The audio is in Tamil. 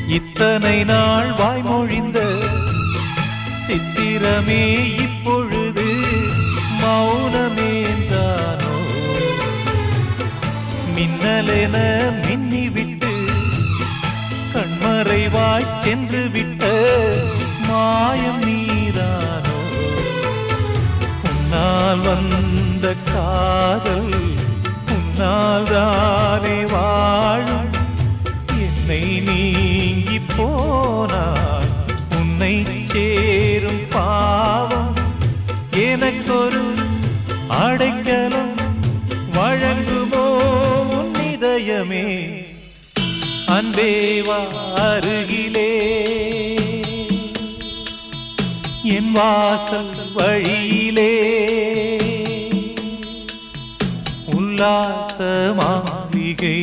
இத்தனை நாள் வாய்மொழிந்த சித்திரமே இப்பொழுது மௌனமேந்தானோ? மின்னலென மின்னிவிட்டு கண்மறைவாய் சென்று விட்ட மாயம் நீதானோ? உன்னால் வந்த காதல் உன்னால் தானே வாழும். என்னை நீங்கி போனார் உன்னை சேரும் பாவம். எனக்கொரு அடைக்கலம் வழங்குமோ உன் இதயமே? அன்பேவா அருகிலே என் வாசல் வழியிலே உல்லாச மாளிகை